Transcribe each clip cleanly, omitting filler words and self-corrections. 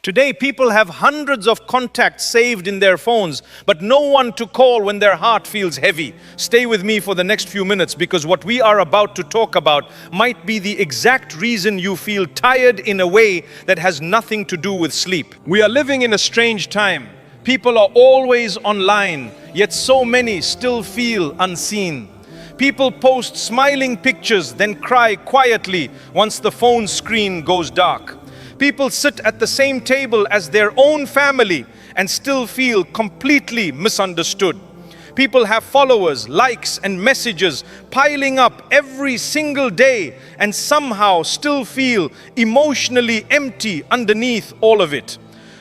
Today, people have hundreds of contacts saved in their phones, but no one to call when their heart feels heavy. Stay with me for the next few minutes, because what we are about to talk about might be the exact reason you feel tired in a way that has nothing to do with sleep. We are living in a strange time. People are always online, yet so many still feel unseen. People post smiling pictures, then cry quietly once the phone screen goes dark. People sit at the same table as their own family and still feel completely misunderstood. People have followers, likes, and messages piling up every single day and somehow still feel emotionally empty underneath all of it.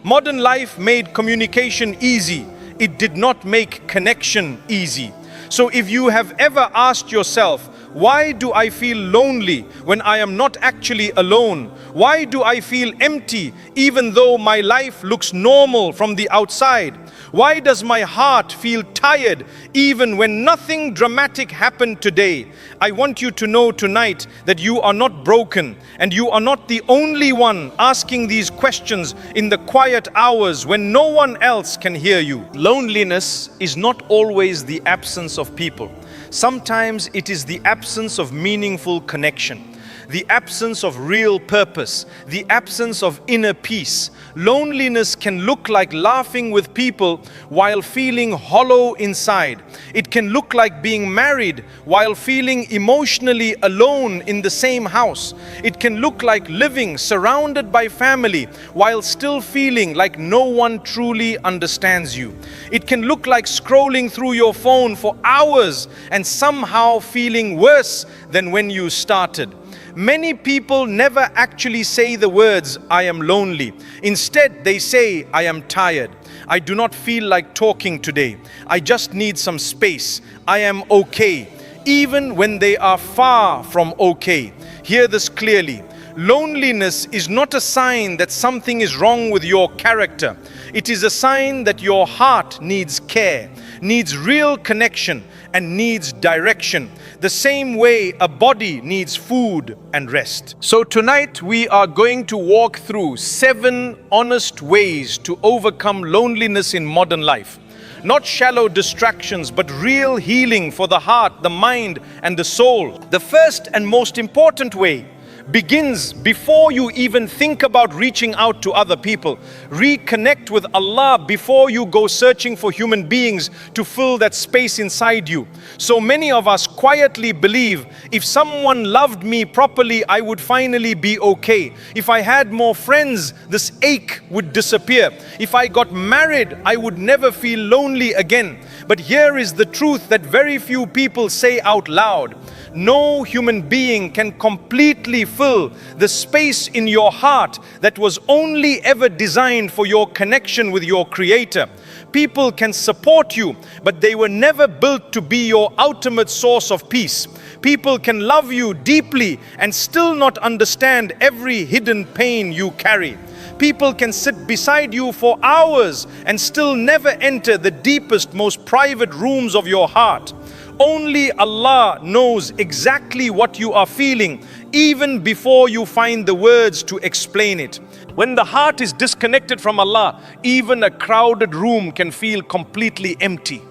Modern life made communication easy. It did not make connection easy. So if you have ever asked yourself, why do I feel lonely when I am not actually alone? Why do I feel empty even though my life looks normal from the outside? Why does my heart feel tired even when nothing dramatic happened today? I want you to know tonight that you are not broken, and you are not the only one asking these questions in the quiet hours when no one else can hear you. Loneliness is not always the absence of people. Sometimes it is the absence of meaningful connection, the absence of real purpose, the absence of inner peace. Loneliness can look like laughing with people while feeling hollow inside. It can look like being married while feeling emotionally alone in the same house. It can look like living surrounded by family while still feeling like no one truly understands you. It can look like scrolling through your phone for hours and somehow feeling worse than when you started. Many people never actually say the words, "I am lonely." Instead, they say, "I am tired. I do not feel like talking today. I just need some space. I am okay." Even when they are far from okay. Hear this clearly. Loneliness is not a sign that something is wrong with your character. It is a sign that your heart needs care, needs real connection, and needs direction, the same way a body needs food and rest. So tonight we are going to walk through 7 honest ways to overcome loneliness in modern life. Not shallow distractions, but real healing for the heart, the mind, and the soul. The first and most important way begins before you even think about reaching out to other people. Reconnect with Allah before you go searching for human beings to fill that space inside you. So many of us quietly believe, if someone loved me properly, I would finally be okay. If I had more friends, this ache would disappear. If I got married, I would never feel lonely again. But here is the truth that very few people say out loud. No human being can completely fill the space in your heart that was only ever designed for your connection with your Creator. People can support you, but they were never built to be your ultimate source of peace. People can love you deeply and still not understand every hidden pain you carry. People can sit beside you for hours and still never enter the deepest, most private rooms of your heart. Only Allah knows exactly what you are feeling, even before you find the words to explain it. When the heart is disconnected from Allah, even a crowded room can feel completely empty.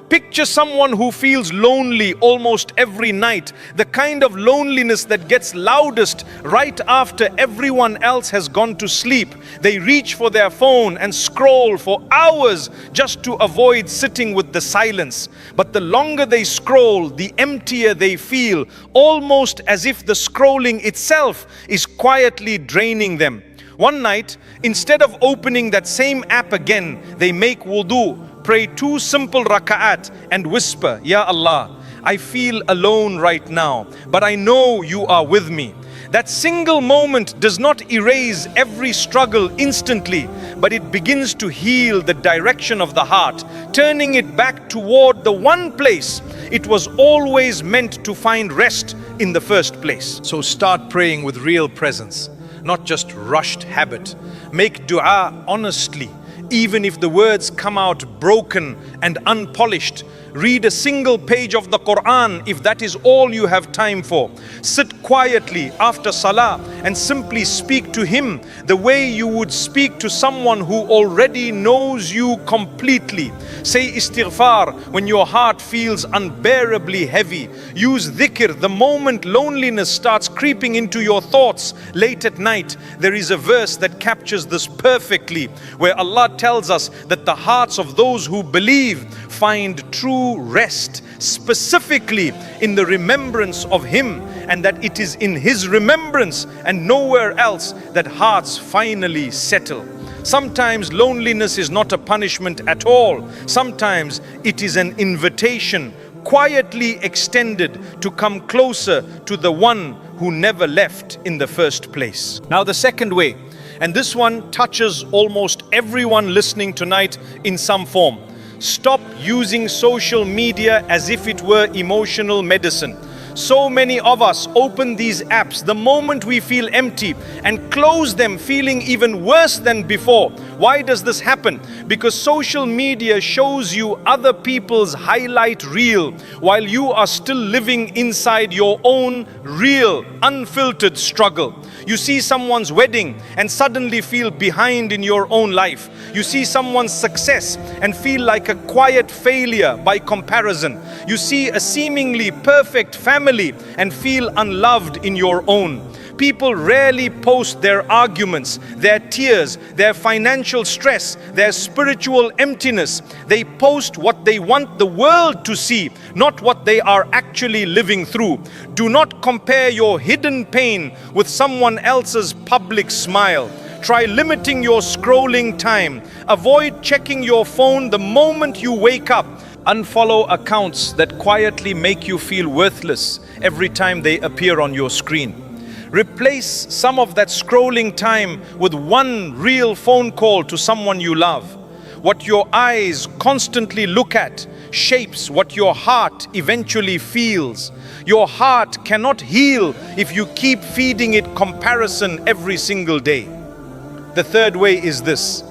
Picture someone who feels lonely almost every night, the kind of loneliness that gets loudest right after everyone else has gone to sleep. They reach for their phone and scroll for hours just to avoid sitting with the silence. But the longer they scroll, the emptier they feel, almost as if the scrolling itself is quietly draining them. One night, instead of opening that same app again, they make wudu, pray 2 simple raka'at and whisper, "Ya Allah, I feel alone right now, but I know you are with me." That single moment does not erase every struggle instantly, but it begins to heal the direction of the heart, turning it back toward the one place it was always meant to find rest in the first place. So start praying with real presence, not just rushed habit. Make dua honestly. Even if the words come out broken and unpolished, Read a single page of the Quran if that is all you have time for. Sit quietly after salah and simply speak to him the way you would speak to someone who already knows you completely. Say istighfar when your heart feels unbearably heavy. Use dhikr the moment loneliness starts creeping into your thoughts late at night. There is a verse that captures this perfectly, where Allah tells us that the hearts of those who believe find true rest, specifically in the remembrance of Him, and that it is in His remembrance and nowhere else that hearts finally settle. Sometimes loneliness is not a punishment at all. Sometimes it is an invitation, quietly extended, to come closer to the one who never left in the first place. Now the second way, and this one touches almost everyone listening tonight in some form. Stop using social media as if it were emotional medicine. So many of us open these apps the moment we feel empty and close them feeling even worse than before. Why does this happen? Because social media shows you other people's highlight reel while you are still living inside your own real, unfiltered struggle. You see someone's wedding and suddenly feel behind in your own life. You see someone's success and feel like a quiet failure by comparison. You see a seemingly perfect family and feel unloved in your own. People rarely post their arguments, their tears, their financial stress, their spiritual emptiness. They post what they want the world to see, not what they are actually living through. Do not compare your hidden pain with someone else's public smile. Try limiting your scrolling time. Avoid checking your phone the moment you wake up. Unfollow accounts that quietly make you feel worthless every time they appear on your screen. Replace some of that scrolling time with one real phone call to someone you love. What your eyes constantly look at shapes what your heart eventually feels. Your heart cannot heal if you keep feeding it comparison every single day. The third way is this: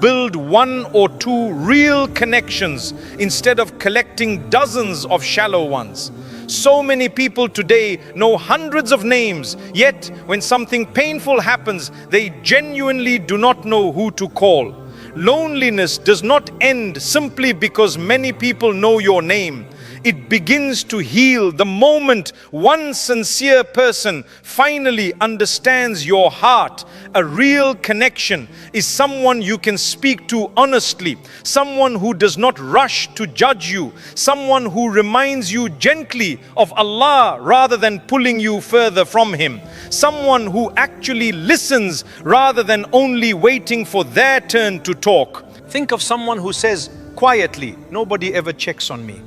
build one or two real connections instead of collecting dozens of shallow ones. So many people today know hundreds of names, yet when something painful happens, they genuinely do not know who to call. Loneliness does not end simply because many people know your name. It begins to heal the moment one sincere person finally understands your heart. A real connection is someone you can speak to honestly, someone who does not rush to judge you, someone who reminds you gently of Allah rather than pulling you further from Him, someone who actually listens rather than only waiting for their turn to talk. Think of someone who says quietly, "Nobody ever checks on me."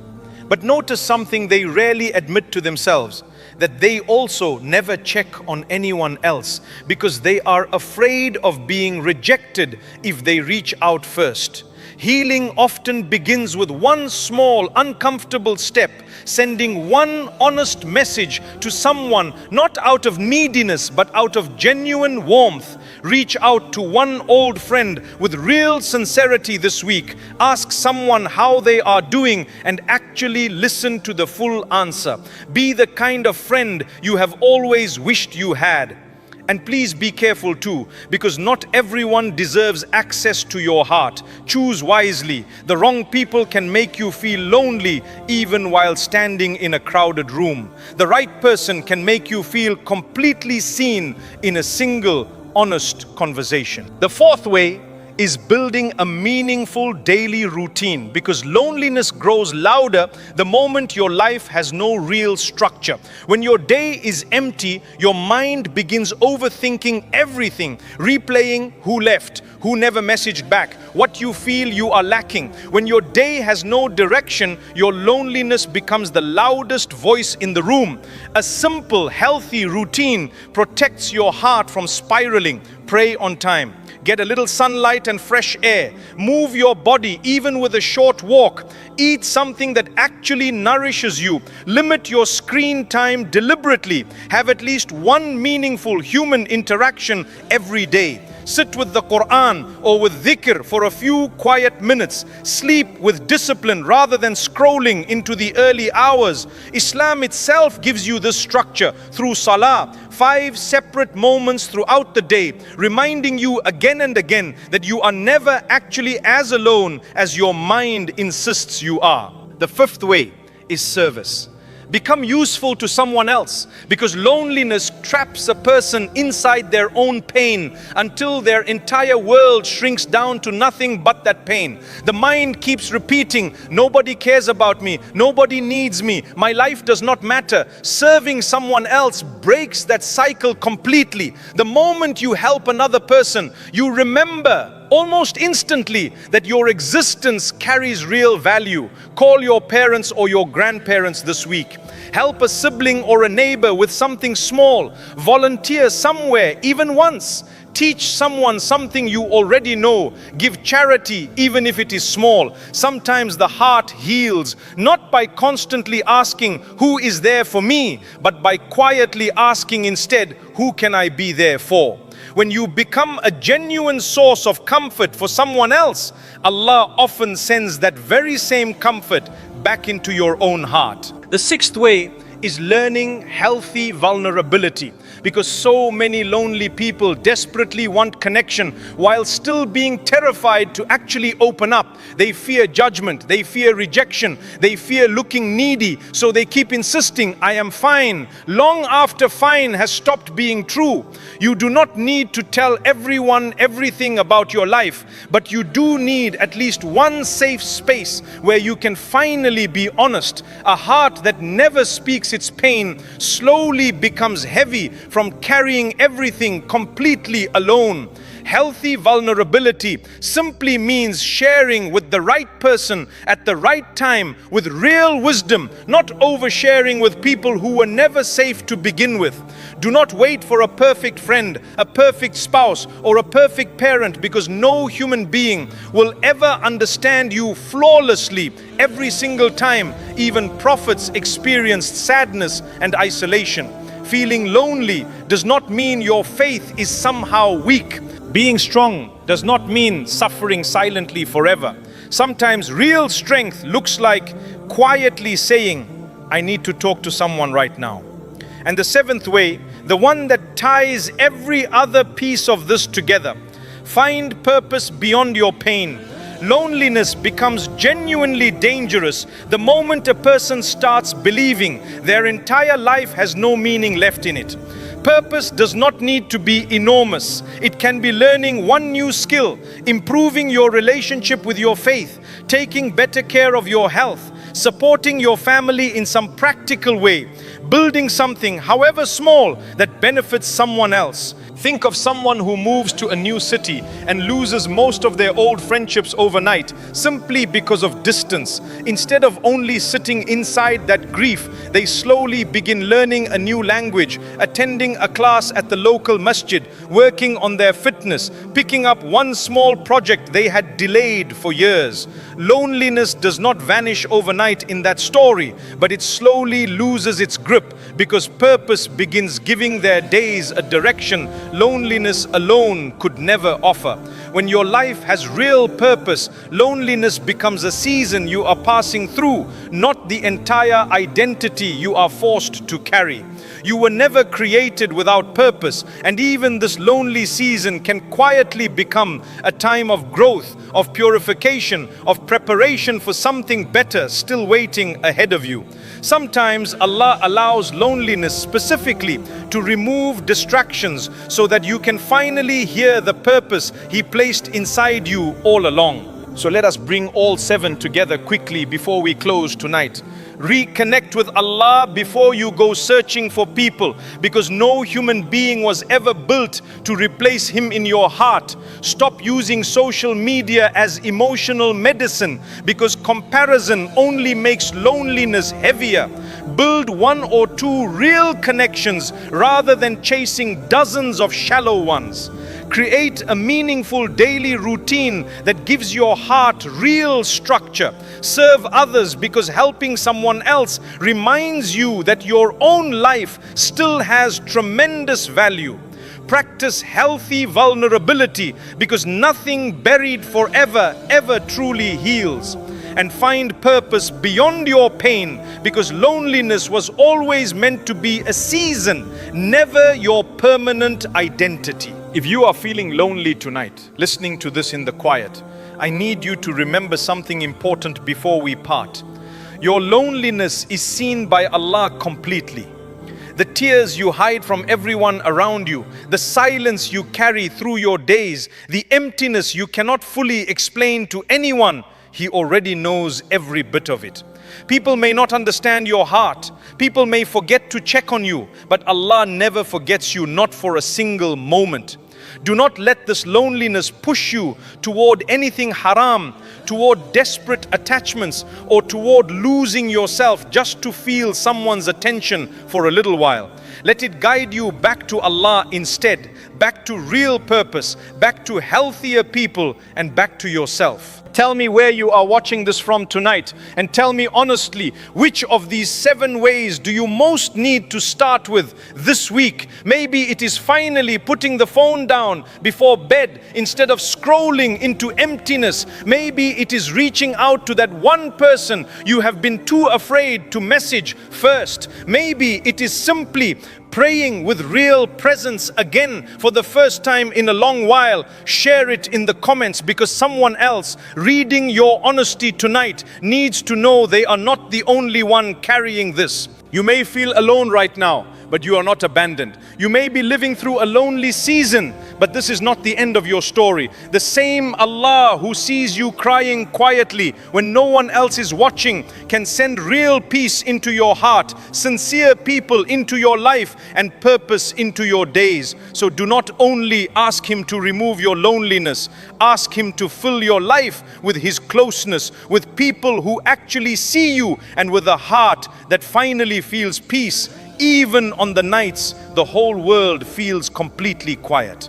But notice something they rarely admit to themselves, that they also never check on anyone else because they are afraid of being rejected if they reach out first. Healing often begins with one small, uncomfortable step, sending one honest message to someone, not out of neediness, but out of genuine warmth. Reach out to one old friend with real sincerity this week. Ask someone how they are doing and actually listen to the full answer. Be the kind of friend you have always wished you had. And please be careful too, because not everyone deserves access to your heart. Choose wisely. The wrong people can make you feel lonely even while standing in a crowded room. The right person can make you feel completely seen in a single, honest conversation. The fourth way is building a meaningful daily routine, because loneliness grows louder the moment your life has no real structure. When your day is empty, your mind begins overthinking everything, replaying who left, who never messaged back, what you feel you are lacking. When your day has no direction, your loneliness becomes the loudest voice in the room. A simple, healthy routine protects your heart from spiraling. Pray on time. Get a little sunlight and fresh air. Move your body even with a short walk. Eat something that actually nourishes you. Limit your screen time deliberately. Have at least one meaningful human interaction every day. Sit with the Quran or with dhikr for a few quiet minutes. Sleep with discipline rather than scrolling into the early hours. Islam itself gives you this structure through salah. 5 separate moments throughout the day, reminding you again and again that you are never actually as alone as your mind insists you are. The 5th way is service. Become useful to someone else, because loneliness traps a person inside their own pain until their entire world shrinks down to nothing but that pain. The mind keeps repeating, nobody cares about me, nobody needs me, my life does not matter. Serving someone else breaks that cycle completely. The moment you help another person, you remember almost instantly that your existence carries real value. Call your parents or your grandparents this week. Help a sibling or a neighbor with something small. Volunteer somewhere, even once. Teach someone something you already know. Give charity, even if it is small. Sometimes the heart heals, not by constantly asking, who is there for me? But by quietly asking instead, who can I be there for? When you become a genuine source of comfort for someone else, Allah often sends that very same comfort back into your own heart. The 6th way is learning healthy vulnerability, because so many lonely people desperately want connection while still being terrified to actually open up. They fear judgment, they fear rejection, they fear looking needy, so they keep insisting, I am fine, long after fine has stopped being true. You do not need to tell everyone everything about your life, but you do need at least one safe space where you can finally be honest. A heart that never speaks its pain slowly becomes heavy from carrying everything completely alone. Healthy vulnerability simply means sharing with the right person at the right time with real wisdom, not oversharing with people who were never safe to begin with. Do not wait for a perfect friend, a perfect spouse, or a perfect parent, because no human being will ever understand you flawlessly every single time. Even prophets experienced sadness and isolation. Feeling lonely does not mean your faith is somehow weak. Being strong does not mean suffering silently forever. Sometimes real strength looks like quietly saying, I need to talk to someone right now. And the 7th way, the one that ties every other piece of this together, find purpose beyond your pain. Loneliness becomes genuinely dangerous the moment a person starts believing their entire life has no meaning left in it. Purpose does not need to be enormous. It can be learning one new skill, improving your relationship with your faith, taking better care of your health, supporting your family in some practical way, building something, however small, that benefits someone else. Think of someone who moves to a new city and loses most of their old friendships overnight simply because of distance. Instead of only sitting inside that grief, they slowly begin learning a new language, attending a class at the local masjid, working on their fitness, picking up one small project they had delayed for years. Loneliness does not vanish overnight in that story, but it slowly loses its grip because purpose begins giving their days a direction loneliness alone could never offer. When your life has real purpose, loneliness becomes a season you are passing through, not the entire identity you are forced to carry. You were never created without purpose, and even this lonely season can quietly become a time of growth, of purification, of preparation for something better still waiting ahead of you. Sometimes Allah allows loneliness specifically to remove distractions so that you can finally hear the purpose He placed inside you all along. So let us bring all 7 together quickly before we close tonight. Reconnect with Allah before you go searching for people, because no human being was ever built to replace Him in your heart. Stop using social media as emotional medicine, because comparison only makes loneliness heavier. Build 1 or 2 real connections rather than chasing dozens of shallow ones. Create a meaningful daily routine that gives your heart real structure. Serve others, because helping someone else reminds you that your own life still has tremendous value. Practice healthy vulnerability, because nothing buried forever ever truly heals. And find purpose beyond your pain, because loneliness was always meant to be a season, never your permanent identity. If you are feeling lonely tonight, listening to this in the quiet, I need you to remember something important before we part. Your loneliness is seen by Allah completely. The tears you hide from everyone around you, the silence you carry through your days, the emptiness you cannot fully explain to anyone, He already knows every bit of it. People may not understand your heart. People may forget to check on you, but Allah never forgets you, not for a single moment. Do not let this loneliness push you toward anything haram, toward desperate attachments, or toward losing yourself just to feel someone's attention for a little while. Let it guide you back to Allah instead, back to real purpose, back to healthier people, and back to yourself. Tell me where you are watching this from tonight, and tell me honestly, which of these 7 ways do you most need to start with this week? Maybe it is finally putting the phone down before bed instead of scrolling into emptiness. Maybe it is reaching out to that one person you have been too afraid to message first. Maybe it is simply praying with real presence again for the first time in a long while. Share it in the comments, because someone else reading your honesty tonight needs to know they are not the only one carrying this. You may feel alone right now, but you are not abandoned. You may be living through a lonely season, but this is not the end of your story. The same Allah who sees you crying quietly when no one else is watching can send real peace into your heart, sincere people into your life, and purpose into your days. So do not only ask Him to remove your loneliness, ask Him to fill your life with His closeness, with people who actually see you, and with a heart that finally feels peace, even on the nights the whole world feels completely quiet.